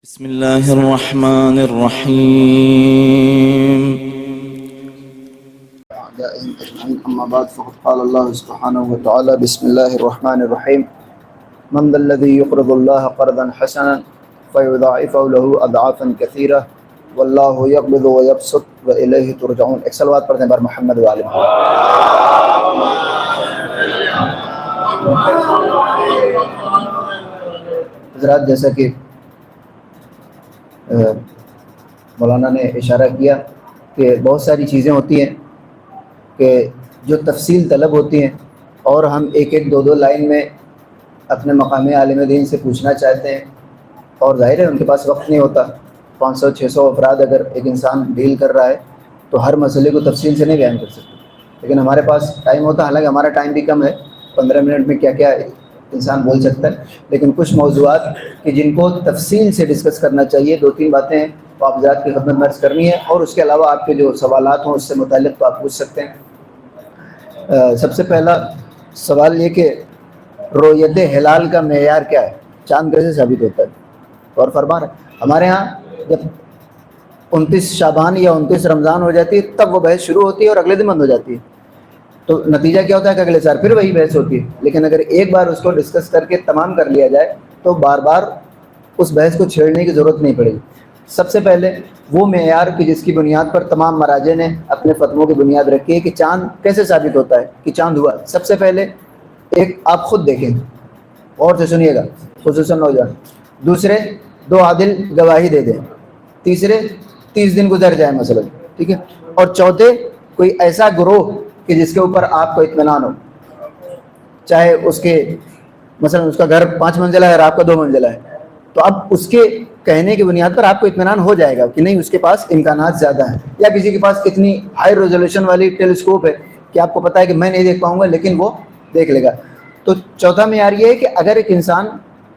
بسم الله الرحمن الرحيم. أما بعد فقد قال الله سبحانه وتعالى بسم الله الرحمن الرحيم من ذا الذي يقرض الله قرضا حسنا فيضاعفه له أضعافا كثيرة والله يقبض ويبسط وإليه ترجعون. ایک صلوات پڑھتے ہیں بار محمد و آل محمد. حضرات، جیسا کہ مولانا نے اشارہ کیا کہ بہت ساری چیزیں ہوتی ہیں کہ جو تفصیل طلب ہوتی ہیں اور ہم ایک ایک دو لائن میں اپنے مقام عالم دین سے پوچھنا چاہتے ہیں، اور ظاہر ہے ان کے پاس وقت نہیں ہوتا. 500-600 افراد اگر ایک انسان ڈیل کر رہا ہے تو ہر مسئلے کو تفصیل سے نہیں بیان کر سکتے، لیکن ہمارے پاس ٹائم ہوتا ہے. حالانکہ ہمارا ٹائم بھی کم ہے، 15 منٹ میں کیا کیا انسان بول سکتا ہے، لیکن کچھ موضوعات کہ جن کو تفصیل سے ڈسکس کرنا چاہیے، 2-3 باتیں ہیں وہ آپ حضرات کی خدمت میں عرض کرنی ہے، اور اس کے علاوہ آپ کے جو سوالات ہوں اس سے متعلق تو آپ پوچھ سکتے ہیں. سب سے پہلا سوال یہ کہ رؤیت ہلال کا معیار کیا ہے؟ چاند کیسے ثابت ہوتا ہے؟ اور فرما رہے ہمارے ہاں جب 29 شعبان یا 29 رمضان ہو جاتی ہے تب وہ بحث شروع ہوتی ہے اور اگلے دن بند ہو جاتی ہے. تو نتیجہ کیا ہوتا ہے کہ اگلے سال پھر وہی بحث ہوتی ہے. لیکن اگر ایک بار اس کو ڈسکس کر کے تمام کر لیا جائے تو بار بار اس بحث کو چھیڑنے کی ضرورت نہیں پڑے گی. سب سے پہلے وہ معیار کہ جس کی بنیاد پر تمام مراجع نے اپنے فتووں کی بنیاد رکھی ہے کہ چاند کیسے ثابت ہوتا ہے کہ چاند ہوا. سب سے پہلے ایک آپ خود دیکھیں اور سے سنیے گا، خصوصاً نوجوان. دوسرے 2 عادل گواہی دے دیں. تیسرے 30 دن گزر جائے مثلا، ٹھیک ہے. اور چوتھے کوئی ایسا گروہ کہ جس کے اوپر آپ کو اطمینان ہو، چاہے اس کے مثلا اس کا گھر 5 منزلہ ہے اور آپ کا 2 منزلہ ہے، تو اب اس کے کہنے کی بنیاد پر آپ کو اطمینان ہو جائے گا کہ نہیں اس کے پاس امکانات زیادہ ہیں. یا کسی کے پاس اتنی ہائی ریزولوشن والی ٹیلیسکوپ ہے کہ آپ کو پتا ہے کہ میں نہیں دیکھ پاؤں گا لیکن وہ دیکھ لے گا. تو چوتھا معیار یہ ہے کہ اگر ایک انسان،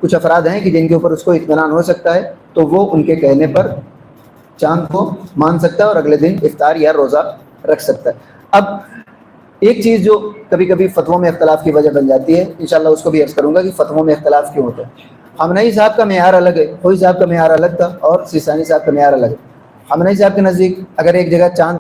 کچھ افراد ہیں کہ جن کے اوپر اس کو اطمینان ہو سکتا ہے تو وہ ان کے کہنے پر چاند کو مان سکتا ہے اور اگلے دن افطار یا روزہ رکھ سکتا ہے. اب ایک چیز جو کبھی کبھی فتووں میں اختلاف کی وجہ بن جاتی ہے، انشاءاللہ اس کو بھی عرض کروں گا کہ فتووں میں اختلاف کیوں ہوتا ہے. خامنہئی صاحب کا معیار الگ ہے، خوئی صاحب کا معیار الگ تھا، اور سیستانی صاحب کا معیار الگ ہے. خامنہئی صاحب کے نزدیک اگر ایک جگہ چاند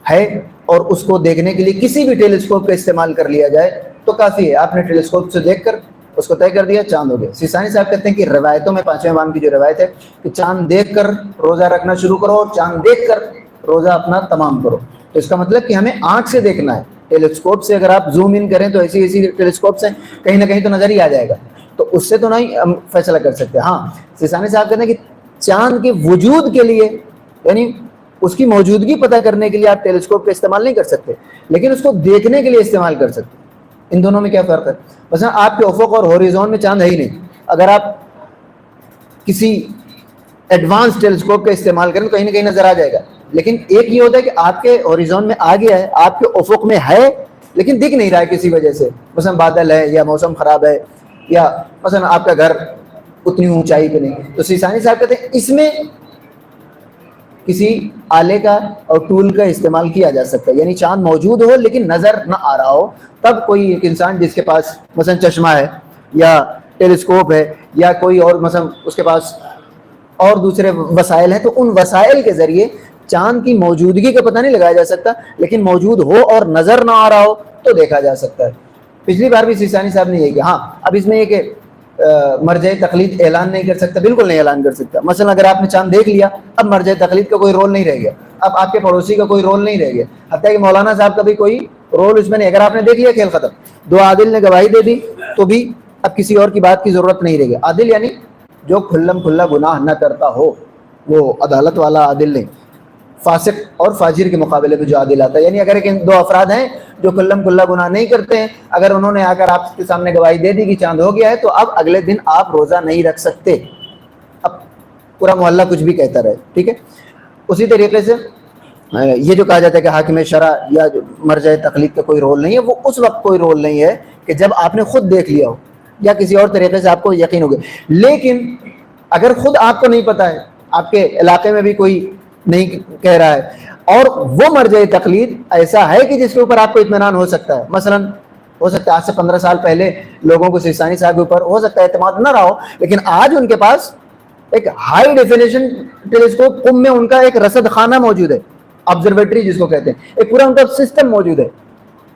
ہے اور اس کو دیکھنے کے لیے کسی بھی ٹیلیسکوپ کا استعمال کر لیا جائے تو کافی ہے. آپ نے ٹیلیسکوپ سے دیکھ کر اس کو طے کر دیا، چاند ہو گیا. سیستانی صاحب کہتے ہیں کہ روایتوں میں 5ویں امام کی جو روایت ہے کہ چاند دیکھ کر روزہ رکھنا شروع کرو اور چاند دیکھ کر روزہ اپنا تمام کرو. تو اس کا مطلب کہ ہمیں آنکھ سے دیکھنا ہے. ٹیلیسکوپ سے اگر آپ زوم ان کریں تو ایسی ٹیلیسکوپ سے کہیں نہ کہیں تو نظر ہی آ جائے گا، تو اس سے تو نہیں ہم فیصلہ کر سکتے. ہاں، سیستانی صاحب کہتے ہیں کہ چاند کے وجود کے لیے، یعنی اس کی موجودگی پتہ کرنے کے لیے آپ ٹیلیسکوپ کا استعمال نہیں کر سکتے، لیکن اس کو دیکھنے کے لیے استعمال کر سکتے. ان دونوں میں کیا فرق ہے؟ مثلا آپ کے افق اور ہوریزون میں چاند ہے ہی نہیں، اگر آپ کسی ایڈوانس ٹیلیسکوپ کا استعمال کریں تو کہیں نہ کہیں نظر آ جائے گا. لیکن ایک یہ ہوتا ہے کہ آپ کے ہوریزون میں آ گیا ہے، آپ کے افق میں ہے لیکن دکھ نہیں رہا ہے کسی وجہ سے، مثلا بادل ہے یا موسم خراب ہے یا مثلا آپ کا گھر اتنی اونچائی پہ نہیں. تو سیستانی صاحب کہتے ہیں اس میں کسی آلے کا اور ٹول کا استعمال کیا جا سکتا ہے، یعنی چاند موجود ہو لیکن نظر نہ آ رہا ہو، تب کوئی ایک انسان جس کے پاس مثلا چشمہ ہے یا ٹیلیسکوپ ہے یا کوئی اور مثلا اس کے پاس اور دوسرے وسائل ہیں، تو ان وسائل کے ذریعے چاند کی موجودگی کا پتہ نہیں لگایا جا سکتا، لیکن موجود ہو اور نظر نہ آ رہا ہو تو دیکھا جا سکتا ہے. پچھلی بار بھی سیستانی صاحب نے یہ کہا. ہاں، اب اس میں یہ کہ مرجع تقلید اعلان نہیں کر سکتا، بالکل نہیں اعلان کر سکتا. مثلا اگر آپ نے چاند دیکھ لیا، اب مرجع تقلید کا کوئی رول نہیں رہ گیا، اب آپ کے پڑوسی کا کوئی رول نہیں رہ گیا، حتیٰ کہ مولانا صاحب کا بھی کوئی رول اس میں نہیں. اگر آپ نے دیکھ لیا کھیل ختم. 2 عادل نے گواہی دے دی تو بھی اب کسی اور کی بات کی ضرورت نہیں رہ گئی. عادل یعنی جو کھلم کھلا گناہ نہ کرتا ہو، وہ عدالت والا عادل نہیں. فاسق اور فاجر کے مقابلے میں جو عادل آتا ہے، یعنی اگر ایک 2 افراد ہیں جو کھلم کھلا گناہ نہیں کرتے ہیں، اگر انہوں نے آ کر آپ کے سامنے گواہی دے دی کہ چاند ہو گیا ہے تو اب اگلے دن آپ روزہ نہیں رکھ سکتے. اب پورا محلہ کچھ بھی کہتا رہے، ٹھیک ہے. اسی طریقے سے یہ جو کہا جاتا ہے کہ حاکم شرع یا مرجع تقلید کا کوئی رول نہیں ہے، وہ اس وقت کوئی رول نہیں ہے کہ جب آپ نے خود دیکھ لیا ہو یا کسی اور طریقے سے آپ کو یقین ہو گیا. لیکن اگر خود آپ کو نہیں پتا ہے، آپ کے علاقے میں بھی کوئی نہیں کہہ رہا ہے، اور وہ مرجع تقلید ایسا ہے کہ جس کے اوپر آپ کو اطمینان ہو سکتا ہے، مثلا ہو سکتا ہے آج سے 15 سال پہلے لوگوں کو سیستانی صاحب کے اوپر ہو سکتا ہے اعتماد نہ رہا ہو، لیکن آج ان کے پاس ایک ہائی ڈیفینیشن ٹیلیسکوپ قم میں ان کا ایک رصد خانہ موجود ہے, آبزرویٹری جس کو کہتے ہیں, ایک پورا ان کا سسٹم موجود ہے.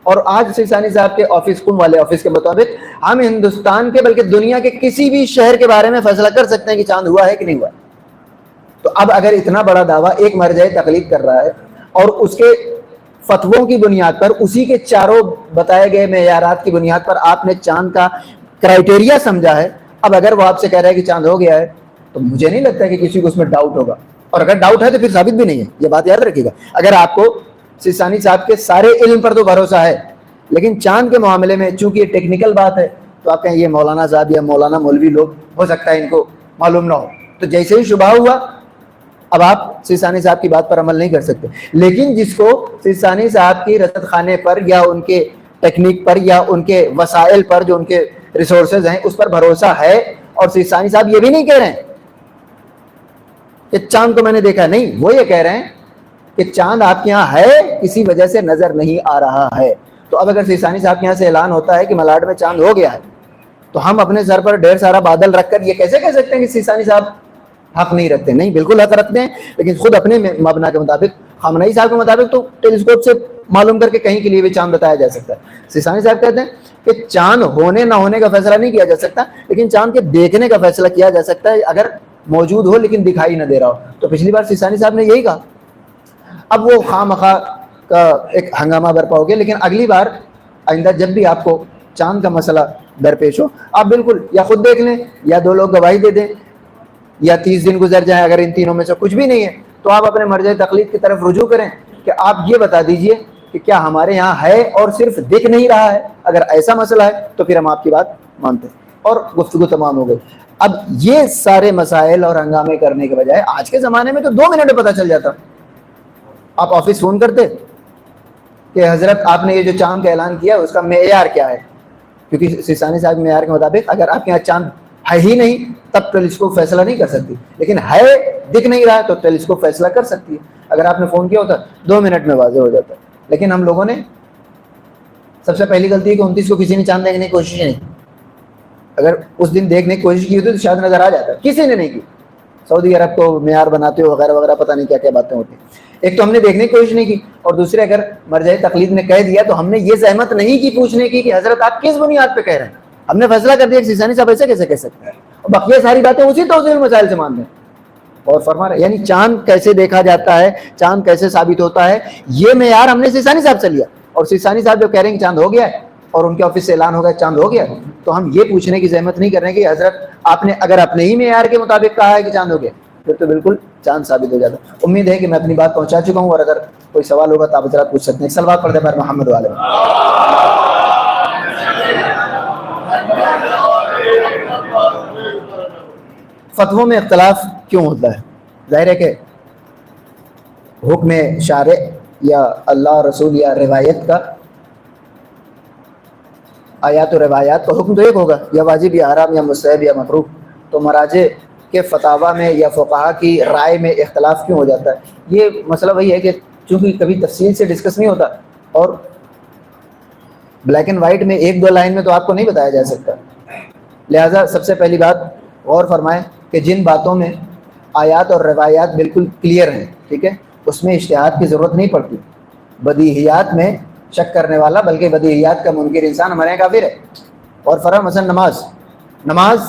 اور آج سیسانی صاحب کے آفس, قم والے آفس کے مطابق ہم ہندوستان کے بلکہ دنیا کے کسی بھی شہر کے بارے میں فیصلہ کر سکتے ہیں کہ چاند ہوا ہے کہ نہیں ہوا. تو اب اگر اتنا بڑا دعویٰ ایک مرجع تقلید کر رہا ہے اور اس کے فتووں کی بنیاد پر, اسی کے چاروں بتائے گئے معیارات کی بنیاد پر آپ نے چاند کا کرائٹیریا سمجھا ہے, اب اگر وہ آپ سے کہہ رہا ہے کہ چاند ہو گیا ہے تو مجھے نہیں لگتا کہ کسی کو اس میں ڈاؤٹ ہوگا, اور اگر ڈاؤٹ ہے تو پھر ثابت بھی نہیں ہے, یہ بات یاد رکھیے گا. اگر آپ کو سیسانی صاحب کے سارے علم پر تو بھروسہ ہے, لیکن چاند کے معاملے میں چونکہ یہ ٹیکنیکل بات ہے تو آپ کہیں یہ مولانا صاحب یا مولانا مولوی لوگ ہو سکتا ہے ان کو معلوم نہ ہو, تو جیسے ہی شبہ ہوا اب آپ سیسانی صاحب کی بات پر عمل نہیں کر سکتے. لیکن جس کو سیسانی صاحب کی رصد خانے پر یا ان کے ٹیکنیک پر یا ان کے وسائل پر جو ان کے ریسورسز ہیں اس پر بھروسہ ہے, اور سیسانی صاحب یہ بھی نہیں کہہ رہے ہیں کہ چاند کو میں نے دیکھا, نہیں, وہ یہ کہہ رہے ہیں کہ چاند آپ کے یہاں ہے, کسی وجہ سے نظر نہیں آ رہا ہے. تو اب اگر سیسانی صاحب کے یہاں سے اعلان ہوتا ہے کہ ملاڈ میں چاند ہو گیا ہے, تو ہم اپنے سر پر ڈھیر سارا بادل رکھ کر یہ کیسے کہہ سکتے ہیں کہ سیسانی صاحب حق نہیں رکھتے؟ نہیں, بالکل حق رکھتے ہیں, لیکن خود اپنے مبنا کے مطابق, خامنئی صاحب کے مطابق تو ٹیلیسکوپ سے معلوم کر کے کہیں کے لیے بھی چاند بتایا جا سکتا ہے. سیسانی صاحب کہتے ہیں کہ چاند ہونے نہ ہونے کا فیصلہ نہیں کیا جا سکتا, لیکن چاند کے دیکھنے کا فیصلہ کیا جا سکتا ہے اگر موجود ہو لیکن دکھائی نہ دے رہا ہو. تو پچھلی بار سیسانی صاحب نے یہی کہا, اب وہ خواہ مخواہ کا ایک ہنگامہ برپا ہو گیا. لیکن اگلی بار آئندہ جب بھی آپ کو چاند کا مسئلہ درپیش ہو, آپ بالکل یا خود دیکھ لیں یا دو لوگ گواہی دے دیں یا 30 دن گزر جائیں, اگر ان تینوں میں سے کچھ بھی نہیں ہے تو آپ اپنے مرجع تقلید کی طرف رجوع کریں کہ آپ یہ بتا دیجئے کہ کیا ہمارے یہاں ہے اور صرف دکھ نہیں رہا ہے. اگر ایسا مسئلہ ہے تو پھر ہم آپ کی بات مانتے ہیں, اور گفتگو تمام ہو گئی. اب یہ سارے مسائل اور ہنگامے کرنے کے بجائے آج کے زمانے میں تو 2 منٹ میں پتہ چل جاتا. آپ آفس فون کرتے کہ حضرت آپ نے یہ جو چاند کا اعلان کیا اس کا معیار کیا ہے, کیونکہ سیسانی صاحب کے معیار کے مطابق اگر آپ کے یہاں چاند ہے ہی نہیں تب ٹیلیسکوپ فیصلہ نہیں کر سکتی, لیکن ہے, دکھ نہیں رہا تو ٹیلیسکوپ فیصلہ کر سکتی ہے. اگر آپ نے فون کیا ہوتا 2 منٹ میں واضح ہو جاتا. لیکن ہم لوگوں نے سب سے پہلی غلطی ہے کہ 29 کو کسی نے چاند دیکھنے کی کوشش نہیں کی. اگر اس دن دیکھنے کی کوشش کی ہوتی تو شاید نظر آ جاتا, کسی نے نہیں کی. سعودی عرب کو معیار بناتے ہو وغیرہ وغیرہ, پتہ نہیں کیا کیا باتیں ہوتی. ایک تو ہم نے دیکھنے کی کوشش نہیں کی, اور دوسرے اگر مرجع تقلید نے کہہ دیا تو ہم نے یہ زحمت نہیں کی پوچھنے کی کہ حضرت آپ کس بنیاد پہ کہہ رہے ہیں. ہم نے فیصلہ کر دیا کہ سیسانی صاحب ایسے کیسے کہہ سکتے ہیں, اور بقیہ ساری باتیں اسی توضیح المسائل سے مانتے ہیں. اور فرما رہے یعنی چاند کیسے دیکھا جاتا ہے, چاند کیسے ثابت ہوتا ہے, یہ معیار ہم نے سیسانی صاحب سے لیا. اور سیسانی صاحب جو کہہ رہے ہیں کہ چاند ہو گیا ہے اور ان کے آفس سے اعلان ہو گیا چاند ہو گیا, تو ہم یہ پوچھنے کی زحمت نہیں کر رہے کہ حضرت آپ نے اگر اپنے ہی معیار کے مطابق کہا ہے کہ چاند ہو گیا پھر تو بالکل چاند ثابت ہو جاتا. امید ہے کہ میں اپنی بات پہنچا چکا ہوں, اور اگر کوئی سوال ہوگا تو آپ حضرات پوچھ سکتے ہیں. صلوات پڑھتے ہیں محمد والے. فتووں میں اختلاف کیوں ہوتا ہے؟ ظاہر ہے کہ حکم شارع یا اللہ رسول یا روایت کا, آیات و روایات کا حکم تو ایک ہوگا, یا واجب یا حرام یا مستحب یا مکروہ. تو مراجع کے فتاویٰ میں یا فقہا کی رائے میں اختلاف کیوں ہو جاتا ہے؟ یہ مسئلہ وہی ہے کہ چونکہ کبھی تفصیل سے ڈسکس نہیں ہوتا, اور بلیک اینڈ وائٹ میں 1-2 لائن میں تو آپ کو نہیں بتایا جا سکتا. لہٰذا سب سے پہلی بات غور فرمائیں کہ جن باتوں میں آیات اور روایات بالکل کلیئر ہیں, ٹھیک ہے, اس میں اجتہاد کی ضرورت نہیں پڑتی. بدیہیات میں شک کرنے والا بلکہ بدیہیات کا منکر انسان ہمارے یہاں کافر ہے. اور فرض مثلا نماز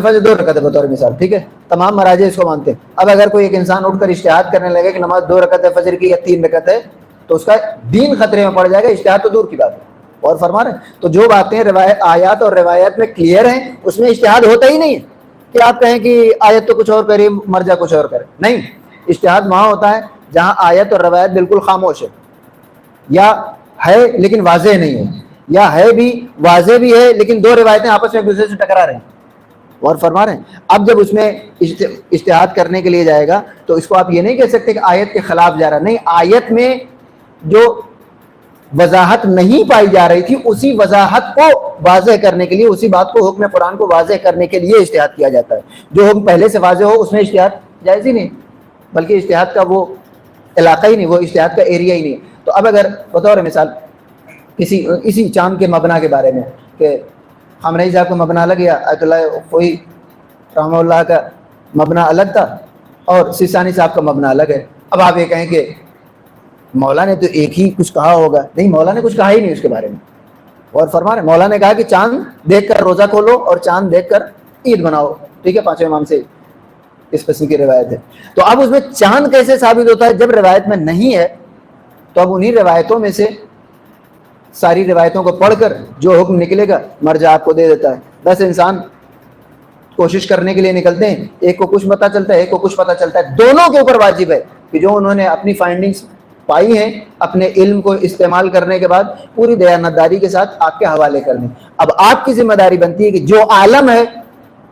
فجر 2 رکعت ہے بطور مثال, ٹھیک ہے, تمام مراجع اس کو مانتے ہیں. اب اگر کوئی ایک انسان اٹھ کر اجتہاد کرنے لگے کہ نماز 2 رکعت ہے فجر کی یا 3 رکعت ہے, تو اس کا دین خطرے میں پڑ جائے گا, اجتہاد تو دور کی بات ہے. اور فرما رہے ہیں تو جو باتیں آیات اور روایات میں کلیئر ہیں اس میں اجتہاد ہوتا ہی نہیں ہے کہ آپ کہیں کہ آیت تو کچھ اور کرے مرجع کچھ اور کرے. نہیں, اجتہاد وہاں ہوتا ہے جہاں آیت اور روایت بالکل خاموش ہے, یا ہے لیکن واضح نہیں ہے, یا ہے بھی واضح بھی ہے لیکن 2 روایتیں آپس میں ایک دوسرے سے ٹکرا رہے ہیں. اور فرما رہے ہیں اب جب اس میں اجتہاد کرنے کے لیے جائے گا تو اس کو آپ یہ نہیں کہہ سکتے کہ آیت کے خلاف جا رہا. نہیں, آیت میں جو وضاحت نہیں پائی جا رہی تھی اسی وضاحت کو واضح کرنے کے لیے, اسی بات کو حکم قرآن کو واضح کرنے کے لیے اجتہاد کیا جاتا ہے. جو حکم پہلے سے واضح ہو اس میں اجتہاد جائز ہی نہیں, بلکہ اجتہاد کا وہ علاقہ ہی نہیں, وہ اجتہاد کا ایریا ہی نہیں. تو اب اگر بطور مثال اسی چاند کے مبنا کے بارے میں کہ خامنئی صاحب کو مبنا لگ گیا, آیت اللہ کوئی رحمہ اللہ کا مبنا الگ تھا اور سیستانی صاحب کا مبنا الگ ہے. اب آپ یہ کہیں کہ مولا نے تو ایک ہی کچھ کہا ہوگا. نہیں, مولا نے کچھ کہا ہی نہیں اس کے بارے میں. اور فرما رہے مولا نے کہا کہ چاند دیکھ کر روزہ کھولو اور چاند دیکھ کر عید بناؤ. ٹھیک ہے, پانچویں امام سے اس قسم کی روایت ہے. تو اب اس میں چاند کیسے ثابت ہوتا ہے؟ جب روایت میں نہیں ہے تو اب انہی روایتوں میں سے ساری روایتوں کو پڑھ کر جو حکم نکلے گا مرجع آپ کو دے دیتا ہے. 10 انسان کوشش کرنے کے لیے نکلتے ہیں, ایک کو کچھ پتہ چلتا ہے, ایک کو کچھ پتہ چلتا ہے. دونوں کے اوپر واجب ہے کہ جو انہوں نے اپنی فائنڈنگز پائی ہیں اپنے علم کو استعمال کرنے کے بعد پوری دیانتداری کے ساتھ آپ کے حوالے کر دیں. اب آپ کی ذمہ داری بنتی ہے کہ جو عالم ہے,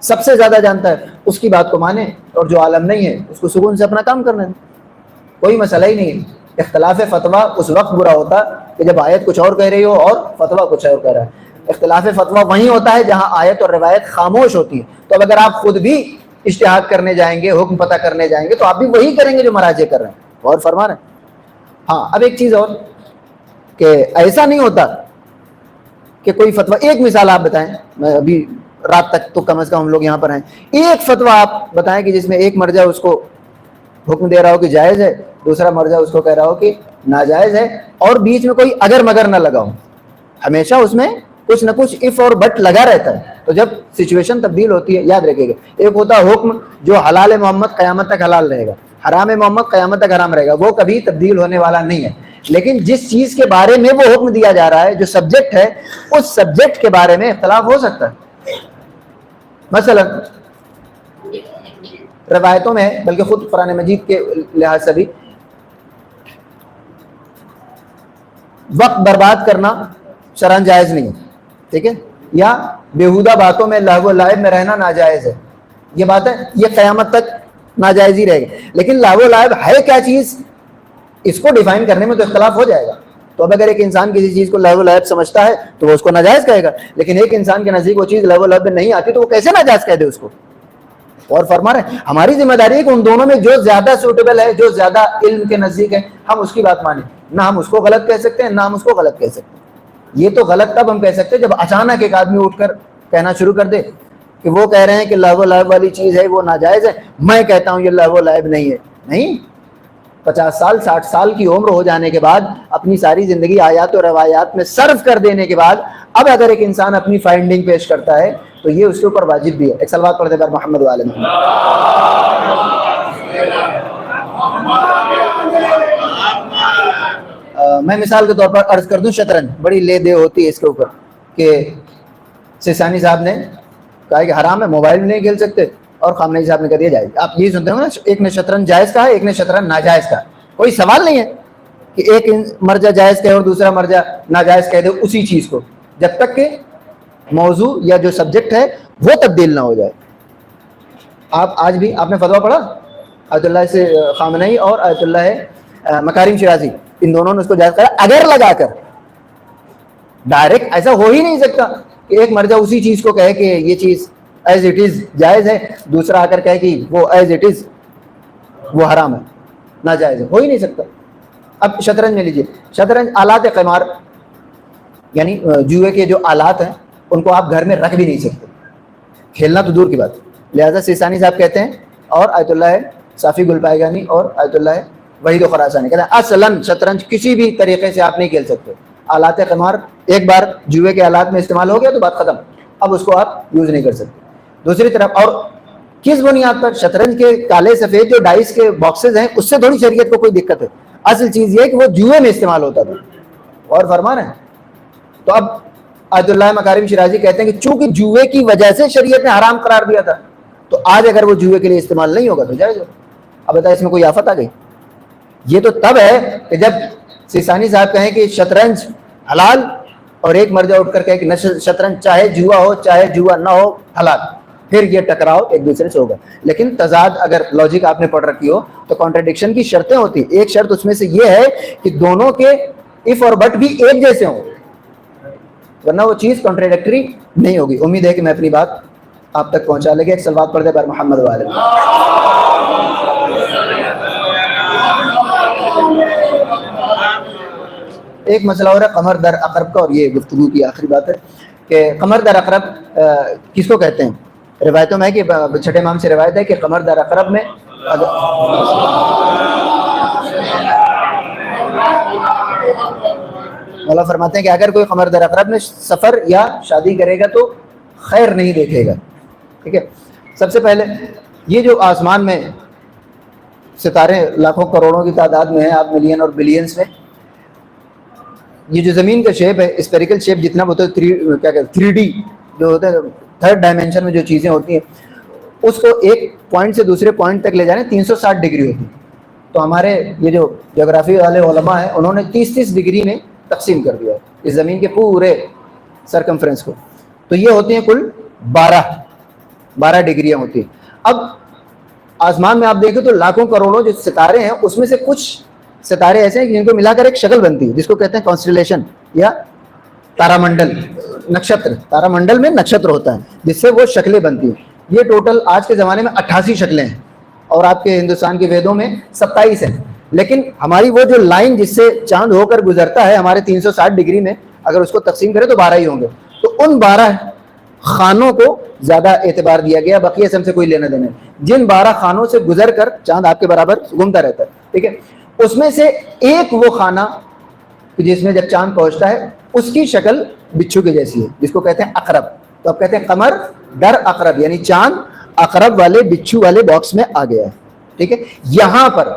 سب سے زیادہ جانتا ہے, اس کی بات کو مانیں, اور جو عالم نہیں ہے اس کو سکون سے اپنا کام کرنے دیں. کوئی مسئلہ ہی نہیں ہے. اختلاف فتویٰ اس وقت برا ہوتا کہ جب آیت کچھ اور کہہ رہی ہو اور فتویٰ کچھ اور کہہ رہا ہے. اختلاف فتویٰ وہیں ہوتا ہے جہاں آیت اور روایت خاموش ہوتی ہے. تو اب اگر آپ خود بھی اجتہاد کرنے جائیں گے, حکم پتہ کرنے جائیں گے, تو آپ بھی وہی کریں گے جو مراجع کر رہے ہیں. اور فرما رہے ہیں. ہاں, اب ایک چیز اور کہ ایسا نہیں ہوتا کہ کوئی فتویٰ, ایک مثال آپ بتائیں, میں ابھی رات تک تو کم از کم ہم لوگ یہاں پر ہیں, ایک فتویٰ آپ بتائیں کہ جس میں ایک مرجع اس کو حکم دے رہا ہو کہ جائز ہے, دوسرا مرجع اس کو کہہ رہا ہو کہ ناجائز ہے, اور بیچ میں کوئی اگر مگر نہ لگا ہو. ہمیشہ اس میں کچھ نہ کچھ اف اور بٹ لگا رہتا ہے. تو جب سچویشن تبدیل ہوتی ہے, یاد رکھیے گا, ایک ہوتا ہے حکم جو حلال محمد قیامت تک حلال رہے گا, حرام محمد قیامت تک حرام رہے گا, وہ کبھی تبدیل ہونے والا نہیں ہے. لیکن جس چیز کے بارے میں وہ حکم دیا جا رہا ہے, جو سبجیکٹ ہے, اس سبجیکٹ کے بارے میں اختلاف ہو سکتا ہے. مثلا روایتوں میں, بلکہ خود قرآن مجید کے لحاظ سے بھی, وقت برباد کرنا شرعاً جائز نہیں ہے. ٹھیک ہے, یا بیہودہ باتوں میں لہو و لعب میں رہنا ناجائز ہے. یہ بات ہے, یہ قیامت تک ناجائز ہی رہے گا. لیکن لہو و لعب ہے کیا چیز, اس کو ڈیفائن کرنے میں تو اختلاف ہو جائے گا. تو اب اگر ایک انسان کسی چیز کو لہو و لعب سمجھتا ہے تو وہ اس کو ناجائز کہے گا, لیکن ایک انسان کے نزدیک وہ چیز لہو و لعب میں نہیں آتی تو وہ کیسے ناجائز کہہ دے اس کو. اور فرما رہے ہیں ہماری ذمہ داری ہے کہ ان دونوں میں جو زیادہ سوٹیبل ہے, جو زیادہ علم کے نزدیک ہے, ہم اس کی بات مانیں. نہ ہم اس کو غلط کہہ سکتے ہیں, نہ ہم اس کو غلط کہہ سکتے ہیں. یہ تو غلط تب ہم کہہ سکتے ہیں جب اچانک ایک آدمی اٹھ کر کہنا شروع کر دے کہ وہ کہہ رہے ہیں کہ لہو و لعب والی چیز ہے وہ ناجائز ہے, میں کہتا ہوں یہ لہو و لعب نہیں ہے. نہیں, 50 سال 60 سال کی عمر ہو جانے کے بعد, اپنی ساری زندگی آیات و روایات میں صرف کر دینے کے بعد, اب اگر ایک انسان اپنی فائنڈنگ پیش کرتا ہے تو یہ اس کے اوپر واجب بھی ہے. ایک صلوات پڑھتے ہیں محمد وعلی محمد. میں مثال کے طور پر عرض کر دوں, شطرنج بڑی لے دے ہوتی ہے اس کے اوپر کہ سیستانی صاحب نے کہا کہ حرام ہے, موبائل میں نہیں کھیل سکتے, اور خامنئی صاحب نے کہہ دیا جائز. آپ یہ سنتے ہو نا, ایک نے شطرنج جائز کہا, ایک نے شطرنج ناجائز کہا. کوئی سوال نہیں ہے کہ ایک مرجع جائز کہے اور دوسرا مرجع ناجائز کہہ دے اسی چیز کو, جب تک کہ موضوع یا جو سبجیکٹ ہے وہ تبدیل نہ ہو جائے. آپ آج بھی آپ نے فتویٰ پڑھا آیت اللہ سے خامنئی اور آیت اللہ مکارم شیرازی, ان دونوں نے اس کو جائز کرا اگر لگا کر. ڈائریکٹ ایسا ہو ہی نہیں سکتا کہ ایک مرجع اسی چیز کو کہے کہ یہ چیز ایز اٹ از جائز ہے, دوسرا آ کر کہے کہ وہ ایز اٹ از وہ حرام ہے, ناجائز ہے. ہو ہی نہیں سکتا. اب شطرنج میں لیجیے, شطرنج آلات قمار یعنی جوئے کے جو آلات ہیں ان کو آپ گھر میں رکھ بھی نہیں سکتے, کھیلنا تو دور کی بات. لہٰذا سیستانی صاحب کہتے ہیں, اور آیت اللہ صافی گلپائگانی اور آیت اللہ وحید و خراسانی کہتے ہیں اصلاً شطرنج کسی بھی طریقے سے آپ نہیں کھیل سکتے. آلات قمار ایک بار جوئے کے آلات میں استعمال ہو گیا تو بات ختم, اب اس کو آپ یوز نہیں کر سکتے. دوسری طرف, اور کس بنیاد پر؟ شطرنج کے کالے سفید جو ڈائس کے باکسز ہیں اس سے تھوڑی شریعت کو کوئی دقت ہے. اصل چیز یہ ہے کہ وہ جوئے میں استعمال ہوتا تھا. اور فرما رہے ہیں, تو اب آیت اللہ مکارم شیرازی کہتے ہیں کہ چونکہ جوئے کی وجہ سے شریعت نے حرام قرار دیا تھا, تو آج اگر وہ جوئے کے لیے استعمال نہیں ہوگا تو جائز ہوگا. اب بتائیں اس میں کوئی آفت آ گئی؟ یہ تو تب ہے کہ جب سیستانی صاحب کہیں کہ شطرنج حلال, اور ایک مرجع اٹھ کر کہے کہ شطرنج چاہے جوا ہو چاہے جوا نہ ہو حلال, پھر یہ ٹکراؤ ایک دوسرے سے ہوگا. لیکن تضاد اگر لاجک آپ نے پڑھ رکھی ہو تو کانٹرڈکشن کی شرطیں ہوتی. ایک شرط اس میں سے یہ ہے کہ دونوں کے اف اور بٹ بھی ایک جیسے ہوں, ورنہ وہ چیز کانٹرڈکٹری نہیں ہوگی. امید ہے کہ میں اپنی بات آپ تک پہنچا لے گا. ایک صلوات پڑھتے پر محمد والے. ایک مسئلہ اور ہے قمر در عقرب کا, اور یہ گفتگو کی آخری بات ہے کہ قمر در عقرب کس کو کہتے ہیں. روایتوں میں ہے کہ چھٹے امام سے روایت ہے کہ قمر در اقرب میں مولا فرماتے ہیں کہ اگر کوئی قمر در اقرب میں سفر یا شادی کرے گا تو خیر نہیں دیکھے گا. ٹھیک ہے. سب سے پہلے یہ جو آسمان میں ستارے لاکھوں کروڑوں کی تعداد میں ہیں, آپ ملین اور بلینس میں, یہ جو زمین کا شیپ ہے اسپیریکل شیپ جتنا ہوتا ہے 3D جو ہوتا ہے تھرڈ ڈائمینشن میں جو چیزیں ہوتی ہیں اس کو ایک پوائنٹ سے دوسرے پوائنٹ تک لے جانے 360 ڈگری ہوتی ہے. تو ہمارے یہ جو جغرافی والے علماء ہیں انہوں نے 30 ڈگری میں تقسیم کر دیا ہے اس زمین کے پورے سرکمفرنس کو. تو یہ ہوتی ہیں کل 12 ڈگریاں ہوتی ہیں. اب آسمان میں آپ دیکھیں تو لاکھوں کروڑوں جو ستارے ہیں اس میں سے کچھ ستارے ایسے ہیں جن کو ملا کر ایک شکل بنتی ہے جس کو کہتے ہیں کانسٹیلیشن یا تارا منڈل. نکشتر, تارا منڈل میں نکشتر ہوتا ہے جس سے وہ شکلیں بنتی ہیں. یہ ٹوٹل آج کے زمانے میں 88 شکلیں ہیں اور آپ کے ہندوستان کے ویدوں میں 27 ہیں. لیکن ہماری وہ جو لائن جس سے چاند ہو کر گزرتا ہے ہمارے 360 ڈگری میں, اگر اس کو تقسیم کریں تو 12 ہی ہوں گے. تو ان 12 خانوں کو زیادہ اعتبار دیا گیا, بقیہ سب سے کوئی لینا دینا نہیں. جن 12 خانوں سے گزر کر چاند آپ کے برابر گھومتا رہتا ہے, ٹھیک ہے, اس میں سے ایک وہ خانہ جس میں جب چاند پہنچتا ہے اس کی شکل بچھو کے جیسی ہے جس کو کہتے ہیں عقرب. تو اب کہتے ہیں قمر در عقرب, یعنی چاند عقرب والے بچھو والے باکس میں آ گیا ہے. ٹھیک ہے. یہاں پر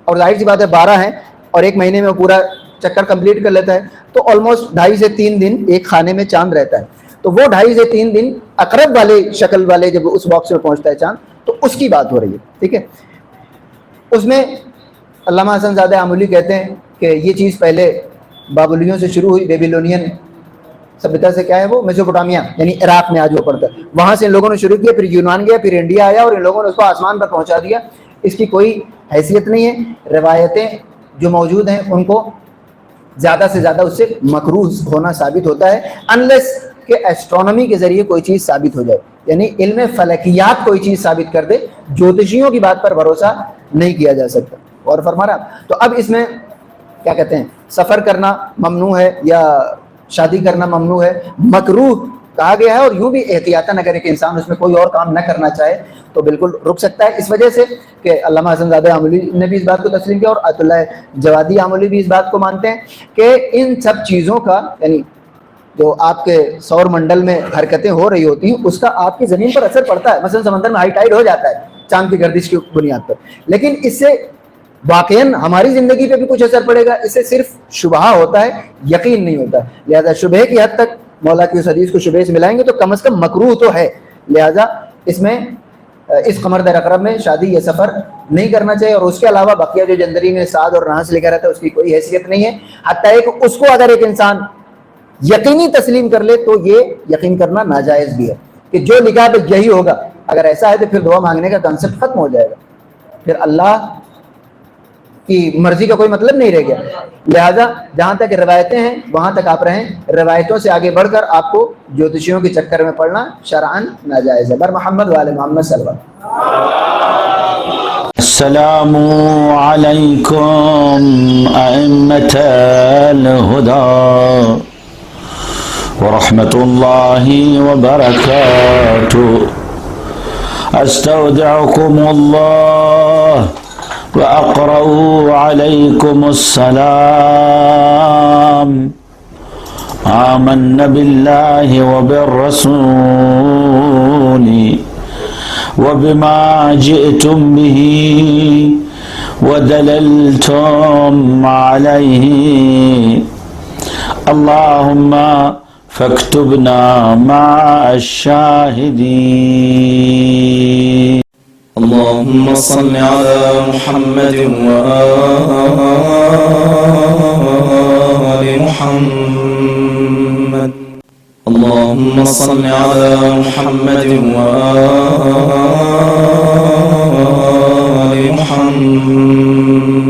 اور ظاہر سی بات ہے 12 ہیں اور ایک مہینے میں پورا چکر کمپلیٹ کر لیتا ہے تو آلموسٹ 2.5 سے 3 دن ایک خانے میں چاند رہتا ہے. تو وہ 2.5 سے 3 دن عقرب والے شکل والے جب اس باکس میں پہنچتا ہے چاند تو اس کی بات ہو رہی ہے. ٹھیک ہے. اس میں علامہ حسن زادہ آملی کہتے ہیں کہ یہ چیز پہلے بابلیوں سے شروع ہوئی. بیبیلونین سبھیتا سے کیا ہے وہ میسوپوٹامیا یعنی عراق میں آج وہ پڑتا ہے, وہاں سے ان لوگوں نے شروع کیا, پھر یونان گیا, پھر انڈیا آیا اور ان لوگوں نے اس کو آسمان پر پہنچا دیا. اس کی کوئی حیثیت نہیں ہے. روایتیں جو موجود ہیں ان کو زیادہ سے زیادہ اس سے مکروہ ہونا ثابت ہوتا ہے انلیس کہ ایسٹرونومی کے ذریعے کوئی چیز ثابت ہو جائے, یعنی علم فلکیات کوئی چیز ثابت کر دے. جوتشیوں کی بات پر بھروسہ نہیں کیا جا سکتا. اور فرما رہا. تو اب اس میں کیا کہتے ہیں, سفر کرنا ممنوع ہے یا شادی کرنا ممنوع ہے, مکروہ کہا گیا ہے. اور یوں بھی احتیاطاً اگر ایک انسان اس میں کوئی اور کام نہ کرنا چاہے تو بالکل رک سکتا ہے. اس وجہ سے کہ علامہ حسن زادہ آملی نے بھی اس بات کو تسلیم کیا اور آیت اللہ جوادی آملی بھی اس بات کو مانتے ہیں کہ ان سب چیزوں کا یعنی جو آپ کے سور منڈل میں حرکتیں ہو رہی ہوتی ہیں اس کا آپ کی زمین پر اثر پڑتا ہے. مثلا سمندر میں ہائی ٹائیڈ ہو جاتا ہے چاند کی گردش کی بنیاد پر, لیکن اس سے واقعاً ہماری زندگی پہ بھی کچھ اثر پڑے گا. اس سے صرف شبہ ہوتا ہے, یقین نہیں ہوتا. لہذا شبہ کی حد تک مولا کی اس حدیث کو شبہ سے ملائیں گے تو کم از کم مکروہ تو ہے. لہذا اس میں اس قمر در اقرب میں شادی یا سفر نہیں کرنا چاہیے. اور اس کے علاوہ بقیہ جو جندری میں سعد اور نحس لکھا رہتا ہے اس کی کوئی حیثیت نہیں ہے. حتیٰ کہ اس کو اگر ایک انسان یقینی تسلیم کر لے تو یہ یقین کرنا ناجائز بھی ہے کہ جو لکھا ہے یہی ہوگا. اگر ایسا ہے تو پھر دعا مانگنے کا کنسپٹ ختم ہو جائے گا, پھر اللہ کی مرضی کا کوئی مطلب نہیں رہ گیا. لہذا جہاں تک روایتیں ہیں وہاں تک آپ رہیں. روایتوں سے آگے بڑھ کر آپ کو جوتشیوں کے چکر میں پڑنا شرعاً ناجائز ہے. بر محمد وآل محمد صلی اللہ علیہ وسلم. السلام علیکم ائمة الہدی ورحمۃ اللہ وبرکاتہ. استودعکم اللہ وأقرأ عليكم السلام. آمنا بالله وبالرسول وبما جئتم به ودللتم عليه. اللهم فاكتبنا مع الشاهدين. اللهم صل على محمد وآل محمد. اللهم صل على محمد وآل محمد